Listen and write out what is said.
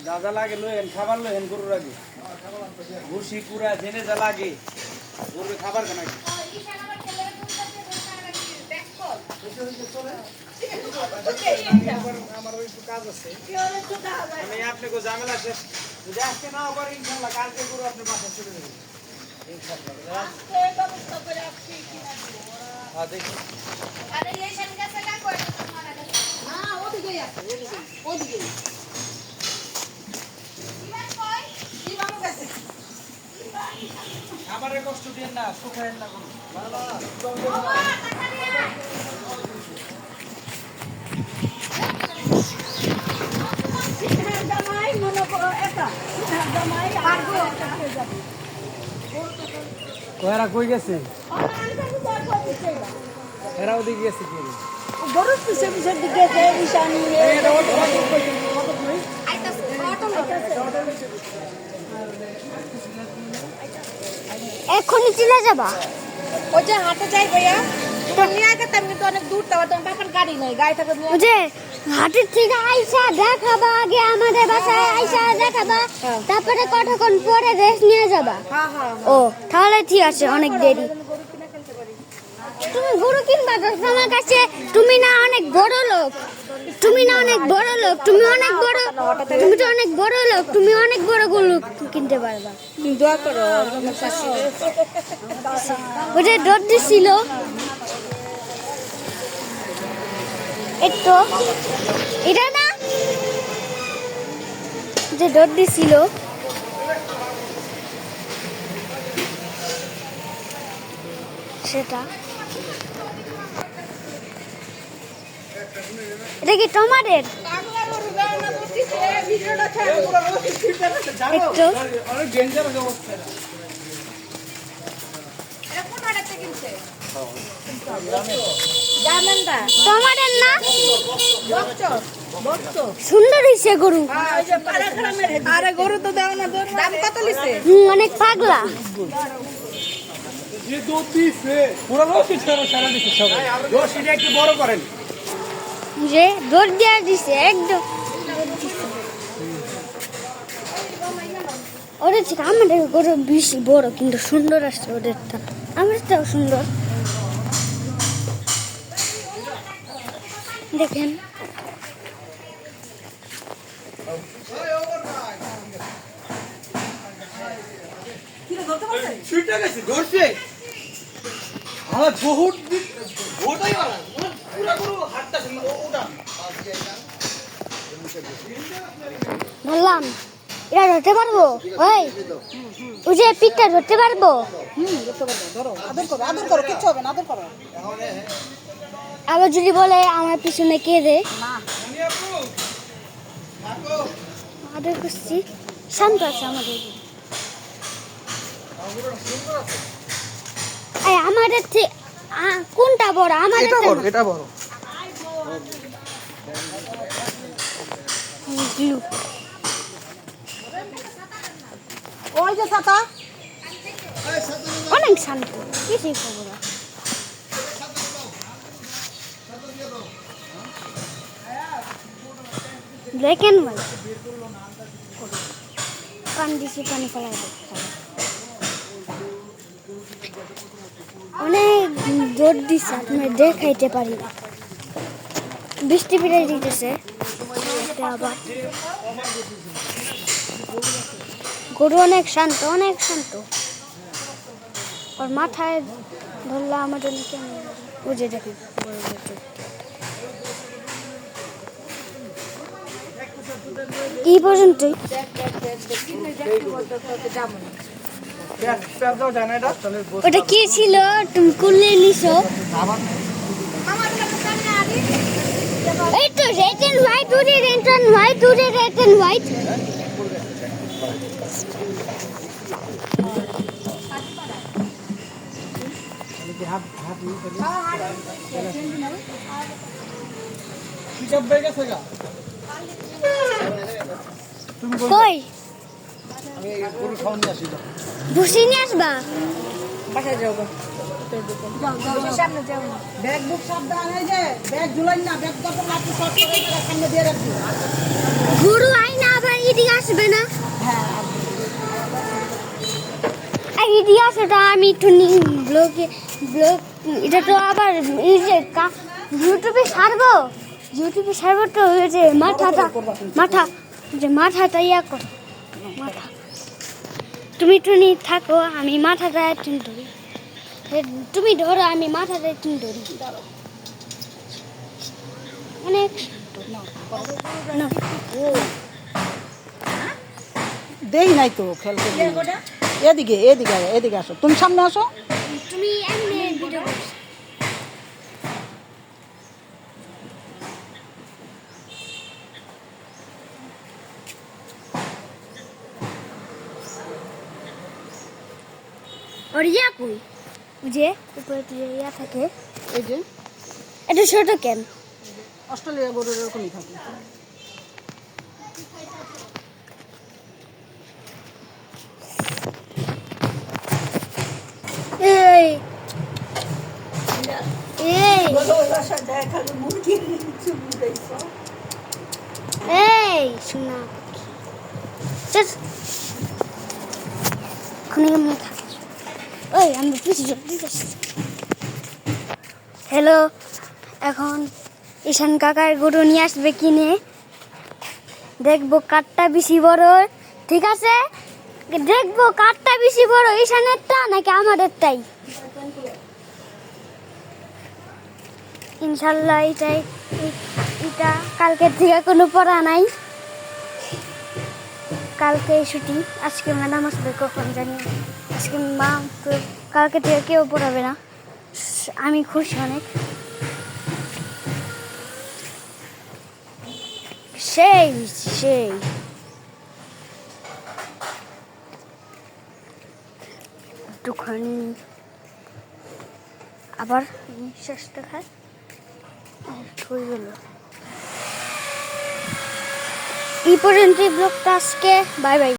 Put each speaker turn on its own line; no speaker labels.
যা যা লাগে লইেন, খাবার লইেন গরুর আগে। ভুসি কুড়া জেনে যা লাগে গরুর খাবার কেন আমার একটু কাজ আছে, আমি আপনাকে ঝামেলা শেষ যদি আজকে না পারি ইনশাল্লাহ কালকে গরু আপনার বাসা চলে যাবে ইনশাল্লাহ। দেখি খাবারের কষ্ট দিয়ে না, শুকায় না কোনো কয়রা কই গেছে, এরা ওদিকে গেছে কি
গরু পিছে পিছে দিকে ঈশানি এখনই চলে যাবা? ওই যে হাটে যাই ভাইয়া, তোমার নিয়ে আগে তেমনি তো অনেক দূর, তোমার বাবার গাড়ি নেই, গাড়ি থাকে যে হাটের থেকে আইসা দেখাবা, আগে আমাদের বাসায় আইসা দেখাবা, তারপরে কতক্ষণ পরে রেস্ট নিয়ে যাবা। ও তাহলে ঠিক আছে, অনেক দেরি। তুমি গরু কিনবা তো তোমার কাছে, তুমি না অনেক বড় লোক, তুমি না অনেক বড় লোক, তুমি অনেক বড়, তুমি তো অনেক বড় লোক, তুমি অনেক বড় গরু কিনতে পারবা। দোয়া করো। ওটা দুধ দিছিল একটু, এটা না যে দুধ দিছিল সেটা। এটা কি টমাটের? টমাটের না, সুন্দর হয়েছে গরু।
আরে গরু তো দাও না, দাম কত লিছে?
অনেক পাগলা।
একটু বড় করেন,
যে দৌড় দিয়ে দিছে একদম। ওদের থেকে আমাদের গরু বেশি বড়, কিন্তু সুন্দর আসছে ওদেরটা, আমারটাও সুন্দর। দেখেন বললাম এটা ধরতে পারবো, ওই ওই যে পিকটা ধরতে পারবো। আবার যদি বলে আমার পিছনে কে রে, আদর করছি, শান্ত আছে আমাদের। আমাদের কোনটা বড়? আমাদের
এটা বড়।
ওই যে ছাতা
অনেক শান্ত, কিছুই খবর না। ব্ল্যাক অ্যান্ড হোয়াইট পানি দিছি, পানি ফেলাই অনেক জোর দিচ্ছে, আপনি দেখাইতে পারি না। বৃষ্টি ফিরে দিতেছে আবার। গরু অনেক শান্ত, অনেক শান্ত। ওর মাথায় ধরলে আমার জন্য কেমন বুঝে দেখি। এই পর্যন্তই। ওটা কি ছিল তুমি কুলে নিছো? এই তো রেড এন্ড হোয়াইট, উড়ে রেড এন্ড হোয়াইট, উড়ে রেড এন্ড হোয়াইট। কই ভুসি নিয়ে আসবা?
বাসায় যাও,
সামনে যাও।
ব্যাগ বুক সাবধান, এই যে ব্যাগ ঝুলাই না, ব্যাগ কত লাঠি সব সামনে দিয়ে রাখবি।
গরু আইনা আবার এদিকে আসবে না? এদিকে আসো তো, আমি একটু ব্লগ এটা তো আবার এই যে ইউটিউবে ছাড়বো তো ওই যে মাথাটা ইয়া কর মাথা। তুমি একটু থাকো, আমি মাথাটা একটু ধরি। তুমি ধরো, আমি মাথাটা একটু ধরি। অনেক না
দেই নাই তো খেল করে এদিকে এদিকে এদিকে আসো, তুমি সামনে আসো।
তুমি এমনি ভিডিও করছো। और ইয়া কই যে উপরে যে ইয়া থাকে,
এই যে
এটা ছোট কেন?
অস্ট্রেলিয়া গরুর এরকমই থাকে।
এই এই এই শোনা ওই আমি পিছিয়ে হ্যালো, এখন ঈশান কাকার গরু নিয়ে আসবে কিনে, দেখবো কাঠটা বেশি বড়। ঠিক আছে, দেখবো কাঠটা বেশি বড়, ঈশানেরটা নাকি আমাদেরটাই। ইনশাল্লাহ এটা কালকের থেকে কোনো পড়া নাই, কালকে ছুটি। আজকে ম্যাডাম আসবে কখন জানি, আজকে মা তো কালকে থেকে কেউ পড়াবে না। আমি খুশি অনেক। সেই একটুখানি আবার নিঃশ্বাসটা খাই হয়ে গেল। এই পর্যন্ত ব্লগটা আজকে, বাই বাই।